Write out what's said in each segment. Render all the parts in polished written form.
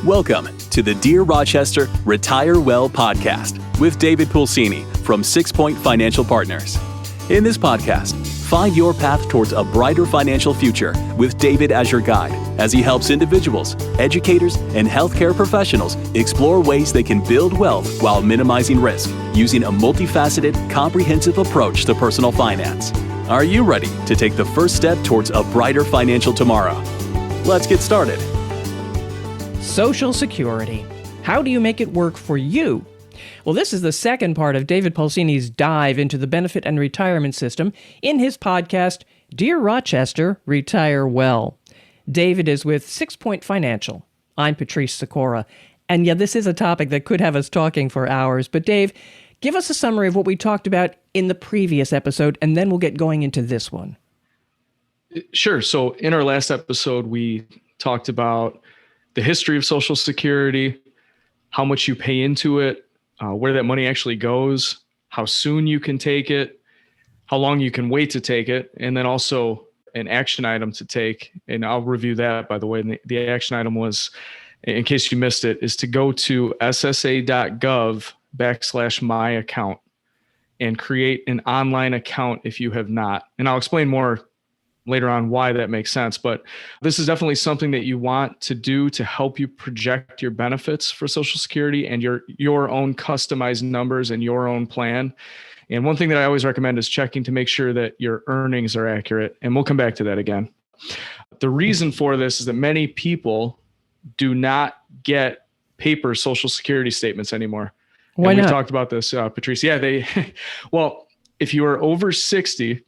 Welcome to the Dear Rochester Retire Well podcast with David Pulcini from 6 Point Financial Partners. In this podcast, find your path towards a brighter financial future with David as your guide as he helps individuals, educators, and healthcare professionals explore ways they can build wealth while minimizing risk using a multifaceted, comprehensive approach to personal finance. Are you ready to take the first step towards a brighter financial tomorrow? Let's get started. Social Security. How do you make it work for you? Well, this is the second part of David Pulcini's dive into the benefit and retirement system in his podcast, Dear Rochester, Retire Well. David is with 6 Point Financial. I'm Patrice Sikora. And yeah, this is a topic that could have us talking for hours. But Dave, give us a summary of what we talked about in the previous episode, and then we'll get going into this one. Sure. So in our last episode, we talked about the history of Social Security, how much you pay into it, where that money actually goes, how soon you can take it, how long you can wait to take it, and then also an action item to take. And I'll review that, by the way. And the action item was, in case you missed it, is to go to ssa.gov/my account and create an online account if you have not. And I'll explain more later on why that makes sense. But this is definitely something that you want to do to help you project your benefits for Social Security and your own customized numbers and your own plan. And one thing that I always recommend is checking to make sure that your earnings are accurate. And we'll come back to that again. The reason for this is that many people do not get paper Social Security statements anymore. Why and not? We've talked about this, Patrice. Yeah, well, if you are over 60,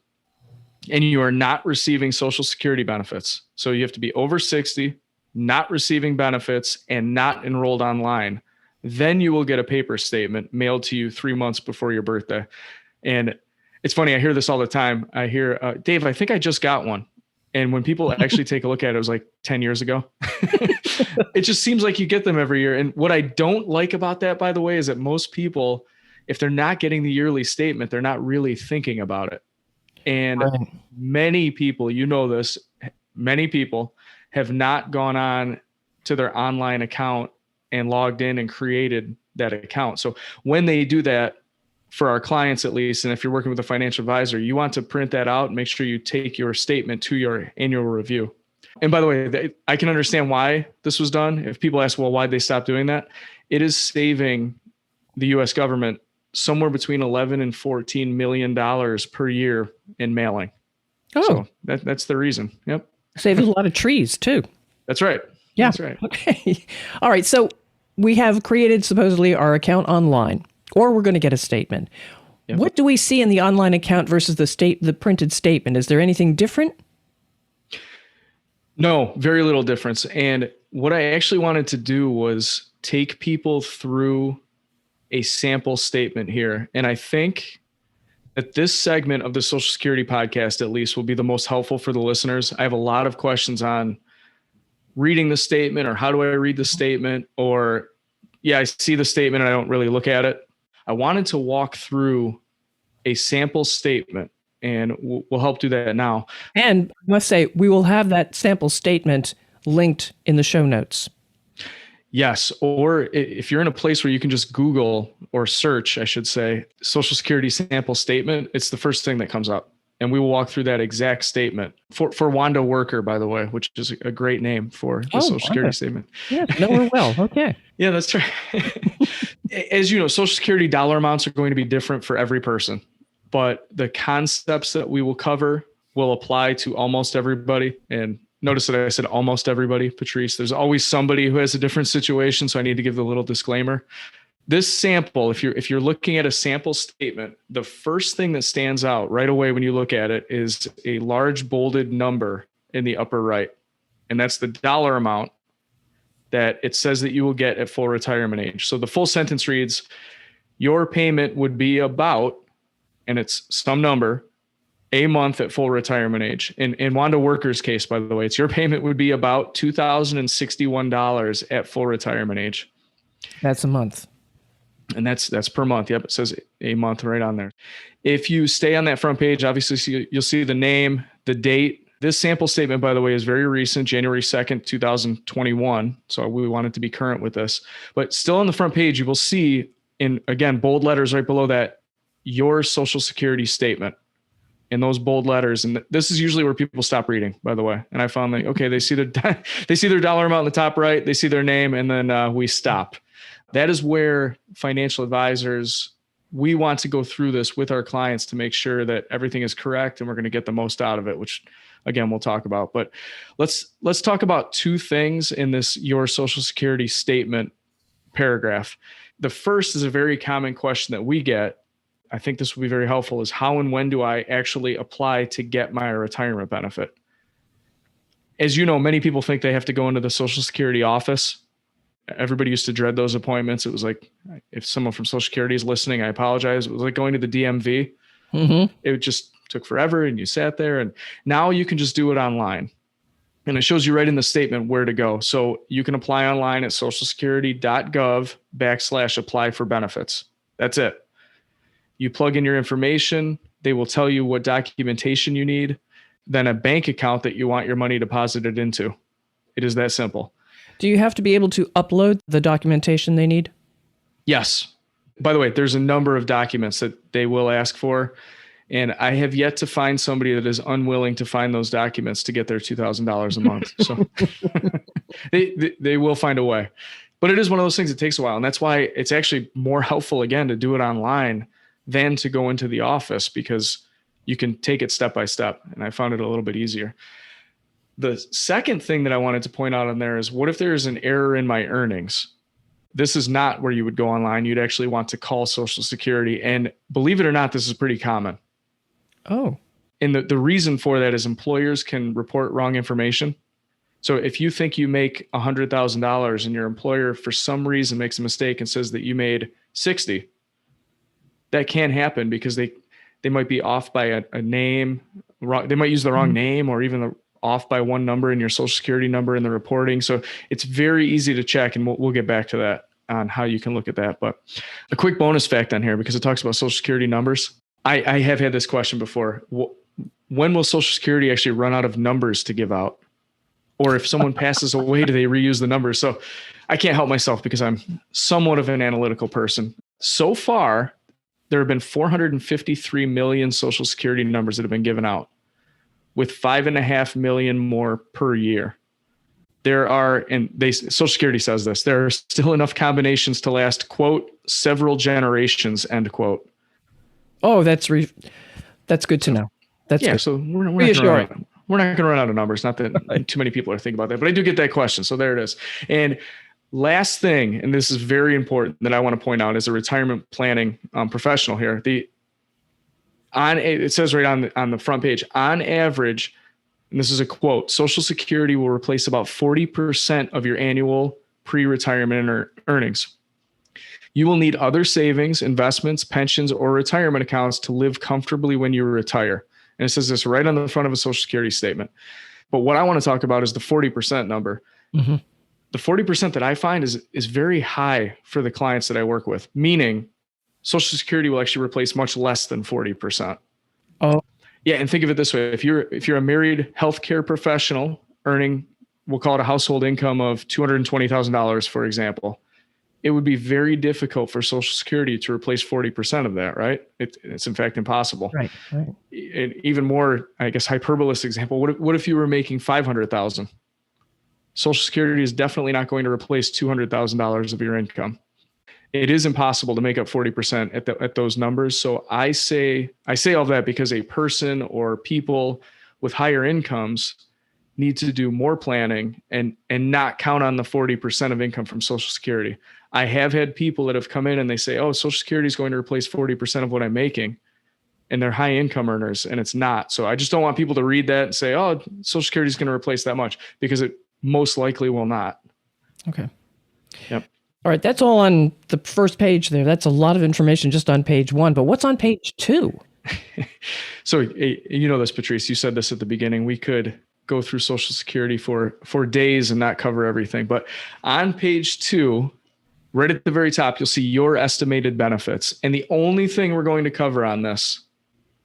and you are not receiving Social Security benefits. So you have to be over 60, not receiving benefits, and not enrolled online. Then you will get a paper statement mailed to you 3 months before your birthday. And it's funny, I hear this all the time. I hear, Dave, I think I just got one. And when people actually take a look at it, it was like 10 years ago. It just seems like you get them every year. And what I don't like about that, by the way, is that most people, if they're not getting the yearly statement, they're not really thinking about it. And many people, you know this, many people have not gone on to their online account and logged in and created that account. So when they do that, for our clients at least, and if you're working with a financial advisor, you want to print that out and make sure you take your statement to your annual review. And by the way, I can understand why this was done. If people ask, well, why'd they stop doing that? It is saving the U.S. government somewhere between $11 and $14 million per year in mailing. Oh, so that's the reason. Yep. Saves a lot of trees too. That's right. Yeah. That's right. Okay. All right. So we have created supposedly our account online, or we're going to get a statement. Yep. What do we see in the online account versus the printed statement? Is there anything different? No, very little difference. And what I actually wanted to do was take people through a sample statement here. And I think that this segment of the Social Security podcast, at least, will be the most helpful for the listeners. I have a lot of questions on reading the statement, or how do I read the statement? Or, yeah, I see the statement and I don't really look at it. I wanted to walk through a sample statement, and we'll help do that now. And I must say, we will have that sample statement linked in the show notes. Yes. Or if you're in a place where you can just Google, or search, I should say, Social Security sample statement, it's the first thing that comes up. And we will walk through that exact statement for Wanda Worker, by the way, which is a great name for the Social Security statement. Yeah, know her well. Okay. Yeah, that's right. As you know, Social Security dollar amounts are going to be different for every person, but the concepts that we will cover will apply to almost everybody. And notice that I said almost everybody, Patrice. There's always somebody who has a different situation, so I need to give the little disclaimer. This sample, if you're looking at a sample statement, the first thing that stands out right away when you look at it is a large bolded number in the upper right. And that's the dollar amount that it says that you will get at full retirement age. So the full sentence reads, your payment would be about, and it's some number, a month at full retirement age. In Wanda Worker's case, by the way, it's your payment would be about $2,061 at full retirement age. That's a month. And that's per month. Yep. It says a month right on there. If you stay on that front page, obviously you'll see the name, the date, This sample statement, by the way, is very recent, January 2nd, 2021. So we wanted to be current with this. But still on the front page, you will see in, again, bold letters right below that, your Social Security statement in those bold letters. And this is usually where people stop reading, by the way. And I found that, okay, they see their dollar amount in the top right, they see their name, and then we stop. That is where financial advisors, we want to go through this with our clients to make sure that everything is correct and we're going to get the most out of it, which again, we'll talk about. But let's talk about two things in this, your Social Security statement paragraph. The first is a very common question that we get. I think this will be very helpful, is how and when do I actually apply to get my retirement benefit? As you know, many people think they have to go into the Social Security office. Everybody used to dread those appointments. It was like, if someone from Social Security is listening, I apologize. It was like going to the DMV. Mm-hmm. It just took forever and you sat there, and now you can just do it online. And it shows you right in the statement where to go. So you can apply online at socialsecurity.gov/apply for benefits. That's it. You plug in your information. They will tell you what documentation you need, then a bank account that you want your money deposited into. It is that simple. Do you have to be able to upload the documentation they need? Yes. By the way, there's a number of documents that they will ask for. And I have yet to find somebody that is unwilling to find those documents to get their $2,000 a month. So they will find a way. But it is one of those things that takes a while. And that's why it's actually more helpful, again, to do it online than to go into the office, because you can take it step by step. And I found it a little bit easier. The second thing that I wanted to point out on there is, what if there is an error in my earnings? This is not where you would go online. You'd actually want to call Social Security. And believe it or not, this is pretty common. Oh. And the reason for that is employers can report wrong information. So if you think you make $100,000 and your employer for some reason makes a mistake and says that you made 60, that can happen because they might be off by a name. They might use the wrong name, or even off by one number in your Social Security number in the reporting. So it's very easy to check, and we'll get back to that on how you can look at that. But a quick bonus fact on here, because it talks about Social Security numbers. I have had this question before. When will Social Security actually run out of numbers to give out? Or if someone passes away, do they reuse the numbers? So I can't help myself because I'm somewhat of an analytical person. So far, there have been 453 million Social Security numbers that have been given out, with 5.5 million more per year. There are, and Social Security says this, there are still enough combinations to last, quote, several generations, end quote. Oh, that's good to know. That's yeah. Good. So we're not going to run out of numbers. Not that too many people are thinking about that, but I do get that question. So there it is. And last thing, and this is very important that I want to point out as a retirement planning professional here. It says right on the front page, on average, and this is a quote, Social Security will replace about 40% of your annual pre-retirement earnings. You will need other savings, investments, pensions, or retirement accounts to live comfortably when you retire. And it says this right on the front of a Social Security statement. But what I want to talk about is the 40% number. Mm-hmm. The 40% that I find is very high for the clients that I work with, meaning Social Security will actually replace much less than 40%. Oh, yeah. And think of it this way. If you're a married healthcare professional earning, we'll call it a household income of $220,000, for example, it would be very difficult for Social Security to replace 40% of that, right? It's in fact impossible. Right. And even more, I guess, hyperbolous example. What if you were making $500,000? Social Security is definitely not going to replace $200,000 of your income. It is impossible to make up 40% at those numbers. So I say all that because a person or people with higher incomes need to do more planning and not count on the 40% of income from Social Security. I have had people that have come in and they say, oh, Social Security is going to replace 40% of what I'm making, and they're high income earners, and it's not. So I just don't want people to read that and say, oh, Social Security is going to replace that much, because it most likely will not. Okay. Yep. All right. That's all on the first page there. That's a lot of information just on page 1, but what's on page 2? So you know this, Patrice, you said this at the beginning. We could go through Social Security for days and not cover everything. But on page 2, right at the very top, you'll see your estimated benefits. And the only thing we're going to cover on this,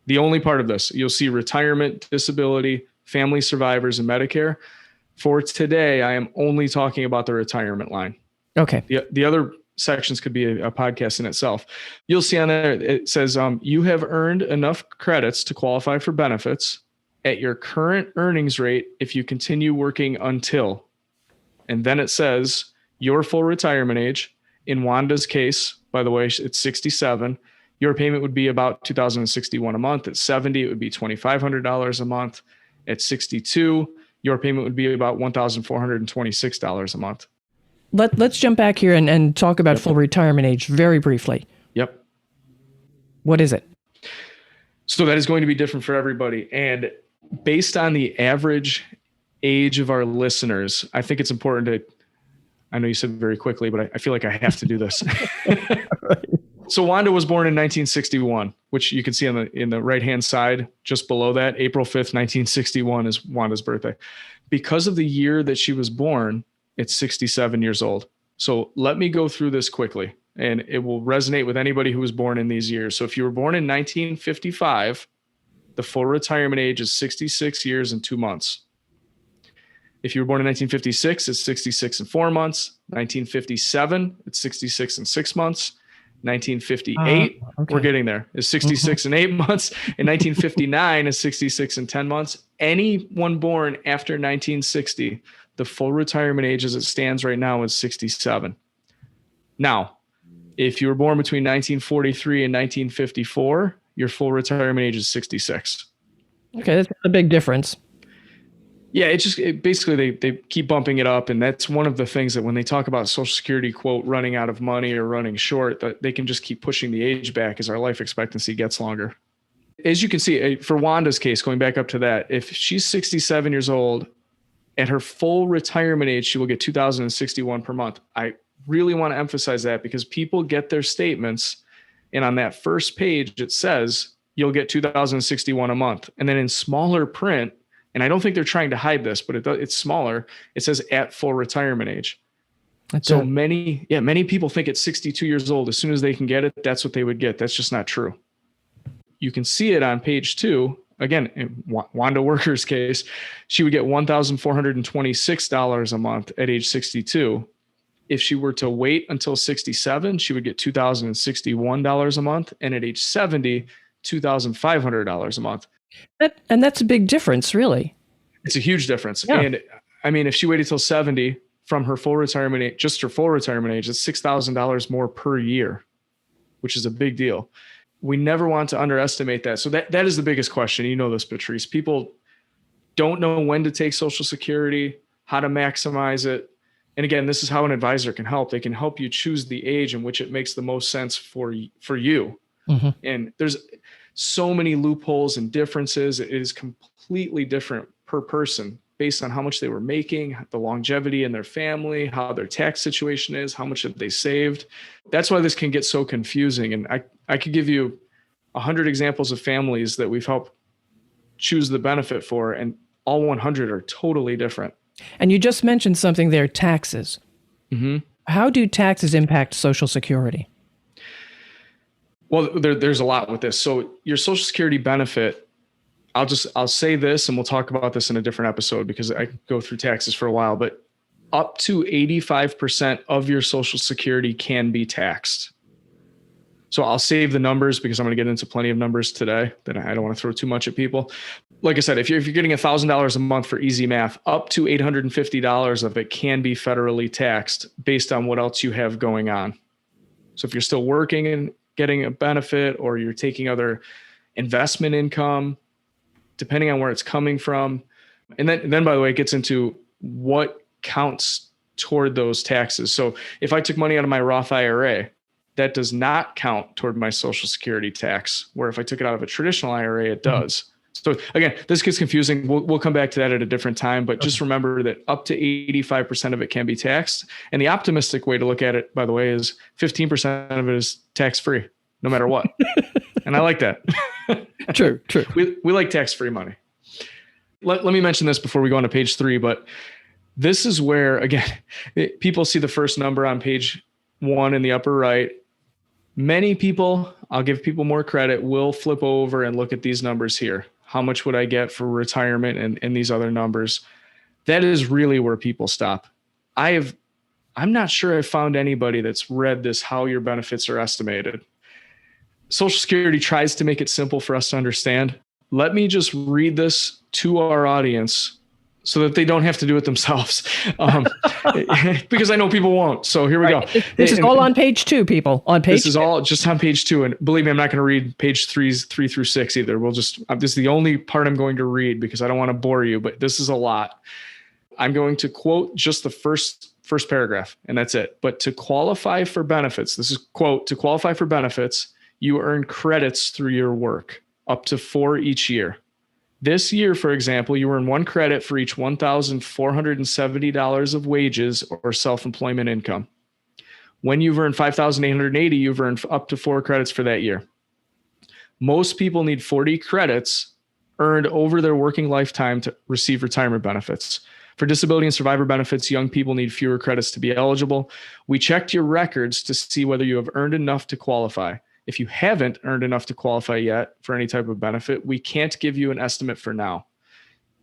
the only part of this, you'll see retirement, disability, family survivors, and Medicare. For today, I am only talking about the retirement line. Okay. The other sections could be a podcast in itself. You'll see on there, it says, you have earned enough credits to qualify for benefits at your current earnings rate if you continue working until. And then it says your full retirement age. In Wanda's case, by the way, it's 67. Your payment would be about $2,061 a month. At 70, it would be $2,500 a month. At 62, your payment would be about $1,426 a month. Let's jump back here and talk about full retirement age very briefly. Yep. What is it? So that is going to be different for everybody. And based on the average age of our listeners, I think it's important to, I know you said very quickly, but I feel like I have to do this. Right. So Wanda was born in 1961, which you can see in the right-hand side, just below that, April 5th, 1961 is Wanda's birthday. Because of the year that she was born, it's 67 years old. So let me go through this quickly, and it will resonate with anybody who was born in these years. So if you were born in 1955, the full retirement age is 66 years and 2 months. If you were born in 1956, it's 66 and 4 months. 1957, it's 66 and 6 months. 1958, okay. We're getting there, is 66 and 8 months. And 1959 is 66 and 10 months. Anyone born after 1960, the full retirement age as it stands right now is 67. Now, if you were born between 1943 and 1954, your full retirement age is 66. Okay, that's a big difference. Yeah, basically they keep bumping it up. And that's one of the things that when they talk about Social Security, quote, running out of money or running short, that they can just keep pushing the age back as our life expectancy gets longer. As you can see, for Wanda's case, going back up to that, if she's 67 years old, at her full retirement age, she will get $2,061 per month. I really want to emphasize that because people get their statements, and on that first page, it says you'll get $2,061 a month. And then in smaller print, and I don't think they're trying to hide this, but it's smaller, it says at full retirement age. Many people think at 62 years old, as soon as they can get it, that's what they would get. That's just not true. You can see it on page 2. Again, in Wanda Worker's case, she would get $1,426 a month at age 62. If she were to wait until 67, she would get $2,061 a month. And at age 70, $2,500 a month. And that's a big difference, really. It's a huge difference. Yeah. And I mean, if she waited till 70 from her full retirement age, just her full retirement age, it's $6,000 more per year, which is a big deal. We never want to underestimate that. So that is the biggest question. You know this, Patrice. People don't know when to take Social Security, how to maximize it. And again, this is how an advisor can help. They can help you choose the age in which it makes the most sense for you. Mm-hmm. And there's so many loopholes and differences. It is completely different per person based on how much they were making, the longevity in their family, how their tax situation is, how much have they saved. That's why this can get so confusing. And I could give you 100 examples of families that we've helped choose the benefit for, and all 100 are totally different. And you just mentioned something there, taxes. Mm-hmm. How do taxes impact Social Security? Well, there's a lot with this. So your Social Security benefit, I'll say this, and we'll talk about this in a different episode because I go through taxes for a while, but up to 85% of your Social Security can be taxed. So I'll save the numbers because I'm going to get into plenty of numbers today that I don't want to throw too much at people. Like I said, if you're getting $1,000 a month for easy math, up to $850 of it can be federally taxed based on what else you have going on. So if you're still working and getting a benefit, or you're taking other investment income, depending on where it's coming from. And then by the way, it gets into what counts toward those taxes. So if I took money out of my Roth IRA, that does not count toward my Social Security tax, where if I took it out of a traditional IRA, it does. So again, this gets confusing. We'll come back to that at a different time, but just remember that up to 85% of it can be taxed. And the optimistic way to look at it, by the way, is 15% of it is tax-free, no matter what. And I like that. True. We like tax-free money. Let me mention this before we go on to page 3, but this is where, again, people see the first number on page 1 in the upper right. Many people, I'll give people more credit, will flip over and look at these numbers here. how much would I get for retirement and these other numbers. That is really where people stop. I'm not sure I've found anybody that's read this, how your benefits are estimated. Social Security tries to make it simple for us to understand. Let me just read this to our audience so that they don't have to do it themselves. Because I know people won't. So here we go. This is all on page 2, people. On page This is all just on page 2. And believe me, I'm not going to read page 3 through 6 either. This is the only part I'm going to read because I don't want to bore you, but this is a lot. I'm going to quote just the first paragraph, and that's it. But to qualify for benefits, this is quote, to qualify for benefits, you earn credits through your work, up to 4 each year. This year, for example, you earn 1 credit for each $1,470 of wages or self-employment income. When you've earned $5,880, you've earned up to 4 credits for that year. Most people need 40 credits earned over their working lifetime to receive retirement benefits. For disability and survivor benefits, young people need fewer credits to be eligible. We checked your records to see whether you have earned enough to qualify. If you haven't earned enough to qualify yet for any type of benefit, we can't give you an estimate for now.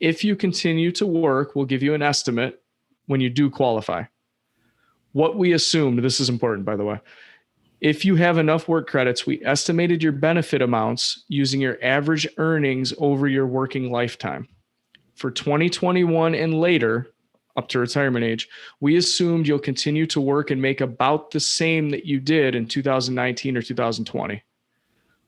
If you continue to work, we'll give you an estimate when you do qualify. What we assumed, this is important, by the way, if you have enough work credits, we estimated your benefit amounts using your average earnings over your working lifetime. For 2021 and later, up to retirement age, we assumed you'll continue to work and make about the same that you did in 2019 or 2020.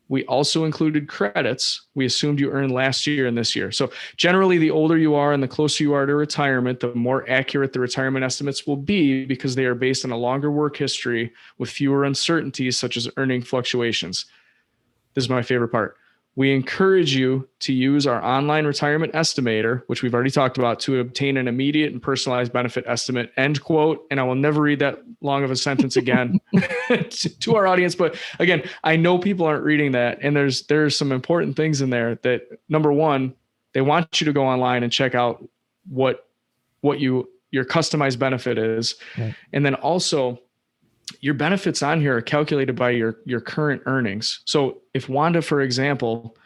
We also included credits we assumed you earned last year and this year. So generally, the older you are and the closer you are to retirement, the more accurate the retirement estimates will be because they are based on a longer work history with fewer uncertainties such as earning fluctuations. This is my favorite part. We encourage you to use our online retirement estimator, which we've already talked about, to obtain an immediate and personalized benefit estimate, end quote. And I will never read that long of a sentence again to our audience. But again, I know people aren't reading that. And there's some important things in there that, number one, they want you to go online and check out what your customized benefit is. Right. And then also, your benefits on here are calculated by your current earnings. So if Wanda, for example,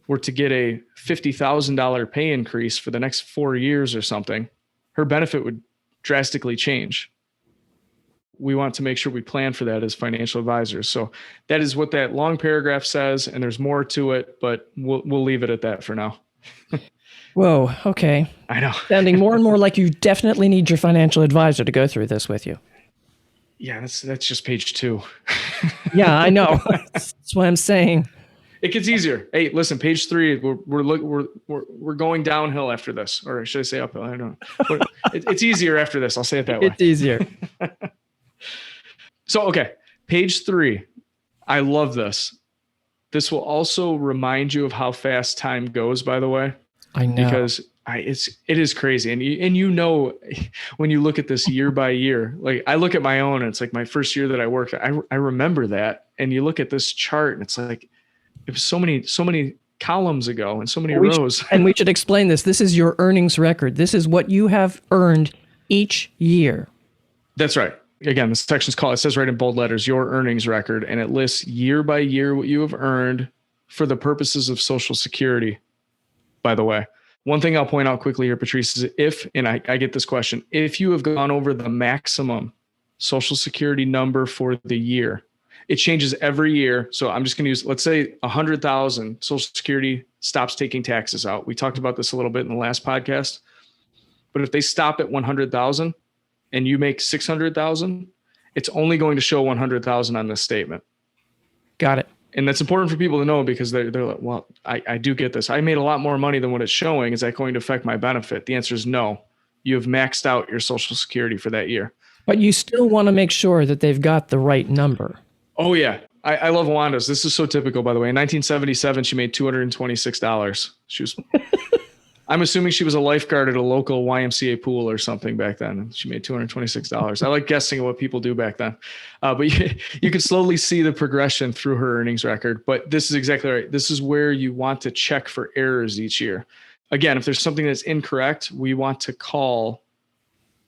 were to get a $50,000 pay increase for the next 4 years or something, her benefit would drastically change. We want to make sure we plan for that as financial advisors. So that is what that long paragraph says, and there's more to it, but we'll leave it at that for now. Whoa, okay. I know. Sounding more and more like you definitely need your financial advisor to go through this with you. Yeah, that's just page 2. Yeah, I know. That's what I'm saying. It gets easier. Hey, listen, page 3. We're going downhill after this, or should I say uphill? I don't know. But it's easier after this. I'll say it that way. It's easier. So, okay, page 3. I love this. This will also remind you of how fast time goes. By the way, I know, because it is crazy. And you know, when you look at this year by year, like I look at my own, and it's like my first year that I worked, I remember that. And you look at this chart and it's like, it was so many columns ago and so many rows. And we should explain this. This is your earnings record. This is what you have earned each year. That's right. Again, this section's called, it says right in bold letters, your earnings record, and it lists year by year what you have earned for the purposes of Social Security, by the way. One thing I'll point out quickly here, Patrice, is I get this question, if you have gone over the maximum Social Security number for the year, it changes every year. So I'm just going to use, let's say 100,000, Social Security stops taking taxes out. We talked about this a little bit in the last podcast, but if they stop at 100,000 and you make 600,000, it's only going to show 100,000 on this statement. Got it. And that's important for people to know because they're like, well, I do get this. I made a lot more money than what it's showing. Is that going to affect my benefit? The answer is no. You have maxed out your Social Security for that year. But you still want to make sure that they've got the right number. Oh, yeah. I love Wanda's. This is so typical, by the way. In 1977, she made $226. She was... I'm assuming she was a lifeguard at a local YMCA pool or something back then. And she made $226. I like guessing at what people do back then. But you can slowly see the progression through her earnings record. But this is exactly right. This is where you want to check for errors each year. Again, if there's something that's incorrect, we want to call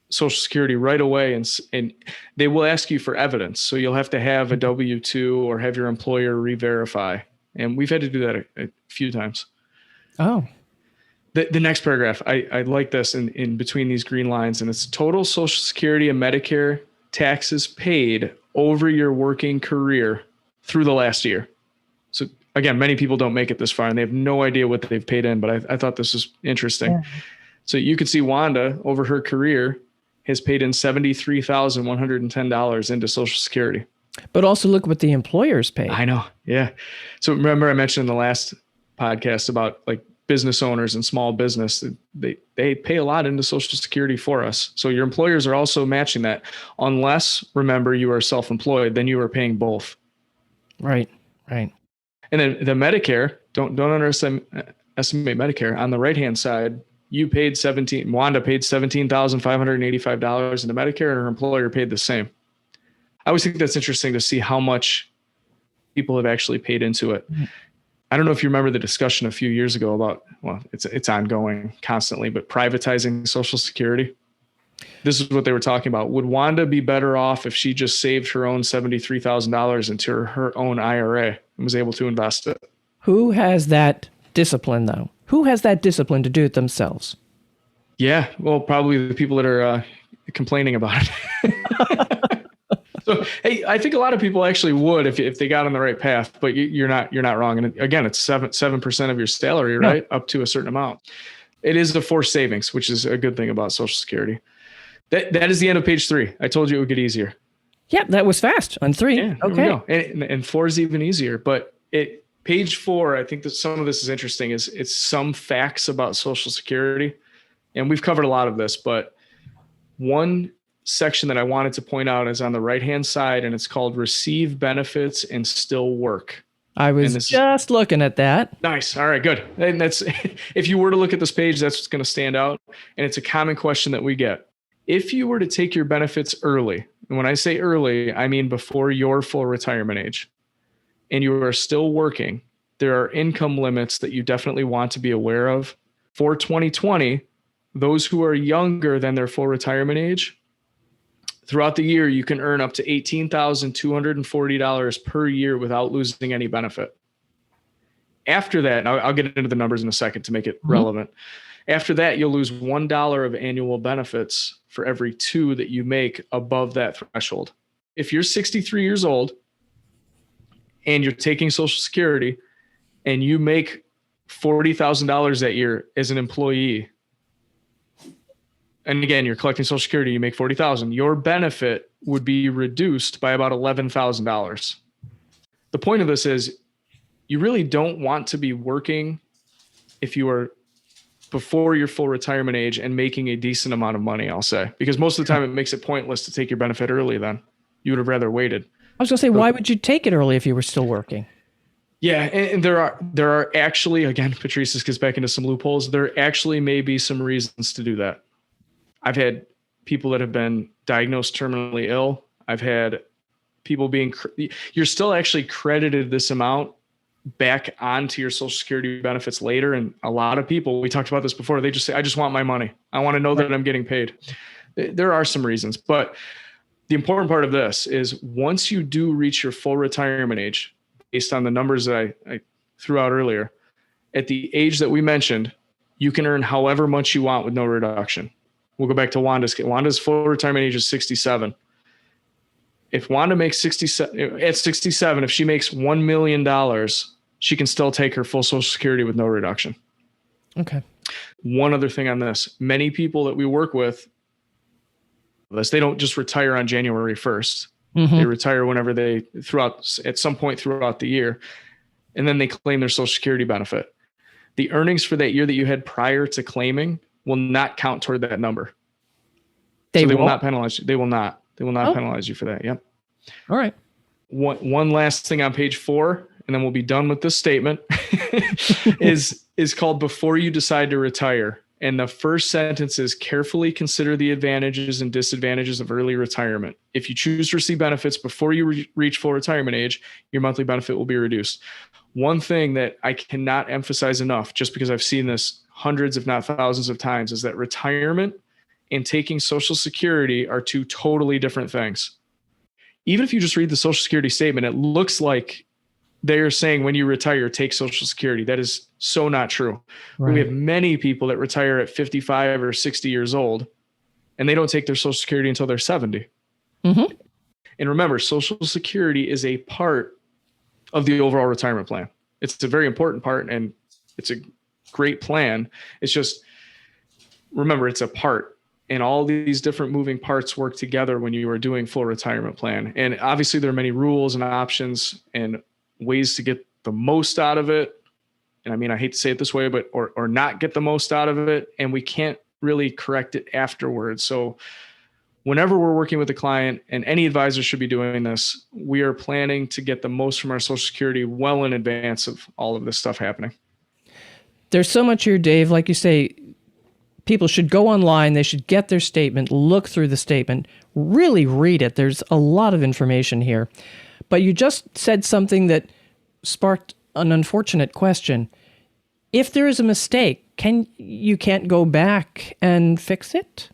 Social Security right away. And they will ask you for evidence. So you'll have to have a W-2 or have your employer re-verify. And we've had to do that a few times. Oh, The next paragraph, I like this in between these green lines, and it's total Social Security and Medicare taxes paid over your working career through the last year. So again, many people don't make it this far and they have no idea what they've paid in, but I thought this was interesting. Yeah. So you can see Wanda over her career has paid in $73,110 into Social Security. But also look what the employers pay. I know. Yeah. So remember I mentioned in the last podcast about like business owners and small business, they pay a lot into Social Security for us. So your employers are also matching that, unless, remember, you are self-employed, then you are paying both. Right. Right. And then the Medicare, don't underestimate Medicare. On the right-hand side, Wanda paid $17,585 into Medicare, and her employer paid the same. I always think that's interesting to see how much people have actually paid into it. Mm-hmm. I don't know if you remember the discussion a few years ago about, well, it's ongoing constantly, but privatizing Social Security. This is what they were talking about. Would Wanda be better off if she just saved her own $73,000 into her own IRA and was able to invest it? Who has that discipline, though? Who has that discipline to do it themselves? Yeah, well, probably the people that are complaining about it. So, hey, I think a lot of people actually would if they got on the right path, but you're not wrong. And again, it's 7% of your salary, right? Up to a certain amount. It is a forced savings, which is a good thing about Social Security. That is the end of page 3. I told you it would get easier. Yep, that was fast on 3. Yeah, okay. And 4 is even easier. But page 4, I think that some of this is interesting. It's some facts about Social Security, and we've covered a lot of this. But one section that I wanted to point out is on the right-hand side, and it's called "Receive Benefits and Still Work." I was just looking at that. Nice. All right, good. And that's if you were to look at this page, that's what's going to stand out. And it's a common question that we get. If you were to take your benefits early, and when I say early, I mean before your full retirement age, and you are still working, there are income limits that you definitely want to be aware of. For 2020, those who are younger than their full retirement age, throughout the year, you can earn up to $18,240 per year without losing any benefit. After that, and I'll get into the numbers in a second to make it relevant. After that, you'll lose $1 of annual benefits for every 2 that you make above that threshold. If you're 63 years old and you're taking Social Security and you make $40,000 that year as an employee, and again, you're collecting Social Security, you make $40,000, your benefit would be reduced by about $11,000. The point of this is you really don't want to be working if you are before your full retirement age and making a decent amount of money, I'll say, because most of the time it makes it pointless to take your benefit early then. You would have rather waited. I was going to say, why would you take it early if you were still working? Yeah, and there are actually, again, Patrice, this gets back into some loopholes. There actually may be some reasons to do that. I've had people that have been diagnosed terminally ill. I've had people you're still actually credited this amount back onto your Social Security benefits later. And a lot of people, we talked about this before, they just say, I just want my money. I want to know that I'm getting paid. There are some reasons, but the important part of this is once you do reach your full retirement age, based on the numbers that I threw out earlier, at the age that we mentioned, you can earn however much you want with no reduction. We'll go back to Wanda's. Wanda's full retirement age is 67. If Wanda makes 67, at 67, if she makes $1 million, she can still take her full Social Security with no reduction. Okay. One other thing on this. Many people that we work with, they don't just retire on January 1st. Mm-hmm. They retire whenever at some point throughout the year, and then they claim their Social Security benefit. The earnings for that year that you had prior to claiming will not count toward that number. They will not penalize you. They will not penalize you for that. Yep. All right. One last thing on page 4, and then we'll be done with this statement, is called Before You Decide to Retire. And the first sentence is carefully consider the advantages and disadvantages of early retirement. If you choose to receive benefits before you reach full retirement age, your monthly benefit will be reduced. One thing that I cannot emphasize enough, just because I've seen this hundreds, if not thousands of times, is that retirement and taking Social Security are 2 totally different things. Even if you just read the Social Security statement, it looks like they're saying when you retire, take Social Security. That is so not true. Right. We have many people that retire at 55 or 60 years old, and they don't take their Social Security until they're 70. Mm-hmm. And remember, Social Security is a part of the overall retirement plan. It's a very important part, and it's a great plan. It's just, remember, it's a part, and all these different moving parts work together when you are doing full retirement plan. And obviously there are many rules and options and ways to get the most out of it. And I mean, I hate to say it this way, but, or not get the most out of it. And we can't really correct it afterwards. So whenever we're working with a client, and any advisor should be doing this, we are planning to get the most from our Social Security well in advance of all of this stuff happening. There's so much here, Dave. Like you say, people should go online, they should get their statement, look through the statement, really read it. There's a lot of information here. But you just said something that sparked an unfortunate question. If there is a mistake, you can't go back and fix it?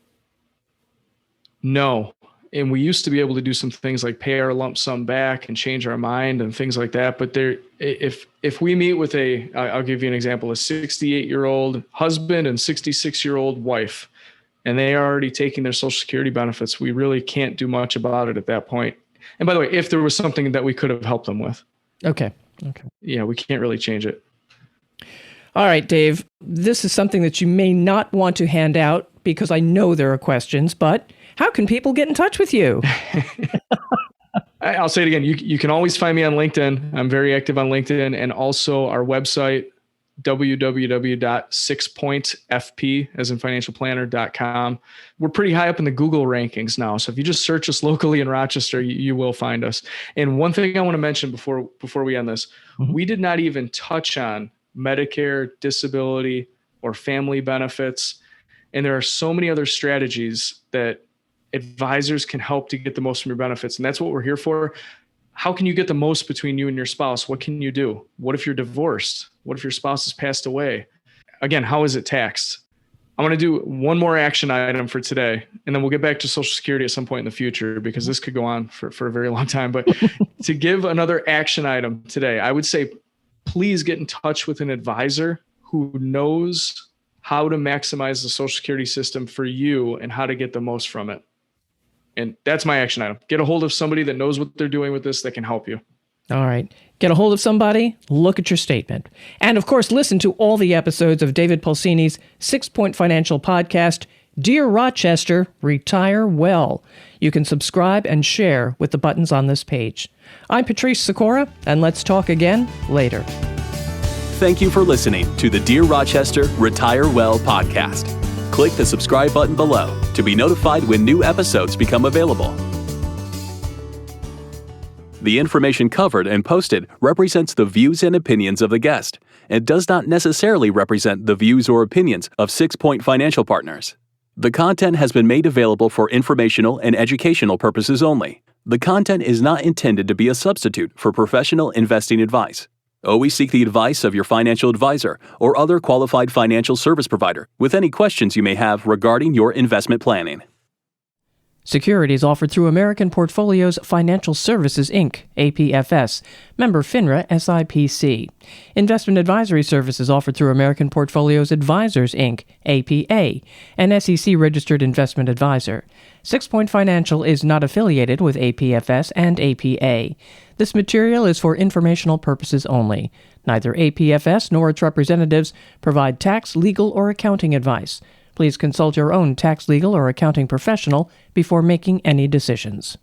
No. And we used to be able to do some things like pay our lump sum back and change our mind and things like that. But if we meet with I'll give you an example, a 68-year-old husband and 66-year-old wife, and they are already taking their Social Security benefits, we really can't do much about it at that point. And by the way, if there was something that we could have helped them with. Okay. Yeah, we can't really change it. All right, Dave, this is something that you may not want to hand out because I know there are questions, but how can people get in touch with you? I'll say it again. You can always find me on LinkedIn. I'm very active on LinkedIn, and also our website, www.sixpointfp, as in financialplanner.com. We're pretty high up in the Google rankings now. So if you just search us locally in Rochester, you will find us. And one thing I want to mention before we end this, we did not even touch on Medicare, disability, or family benefits. And there are so many other strategies that advisors can help to get the most from your benefits. And that's what we're here for. How can you get the most between you and your spouse? What can you do? What if you're divorced? What if your spouse has passed away? Again, how is it taxed? I'm going to do one more action item for today, and then we'll get back to Social Security at some point in the future, because this could go on for a very long time. But to give another action item today, I would say, please get in touch with an advisor who knows how to maximize the Social Security system for you and how to get the most from it. And that's my action item. Get a hold of somebody that knows what they're doing with this that can help you. All right. Get a hold of somebody, look at your statement. And of course, listen to all the episodes of David Pulcini's 6 Point Financial podcast, Dear Rochester, Retire Well. You can subscribe and share with the buttons on this page. I'm Patrice Sikora, and let's talk again later. Thank you for listening to the Dear Rochester, Retire Well podcast. Click the subscribe button below to be notified when new episodes become available. The information covered and posted represents the views and opinions of the guest and does not necessarily represent the views or opinions of 6 Point Financial Partners. The content has been made available for informational and educational purposes only. The content is not intended to be a substitute for professional investing advice. Always seek the advice of your financial advisor or other qualified financial service provider with any questions you may have regarding your investment planning. Securities offered through American Portfolios Financial Services, Inc., APFS, member FINRA SIPC. Investment advisory services offered through American Portfolios Advisors, Inc., APA, an SEC-registered investment advisor. 6 Point Financial is not affiliated with APFS and APA. This material is for informational purposes only. Neither APFS nor its representatives provide tax, legal, or accounting advice. Please consult your own tax, legal, or accounting professional before making any decisions.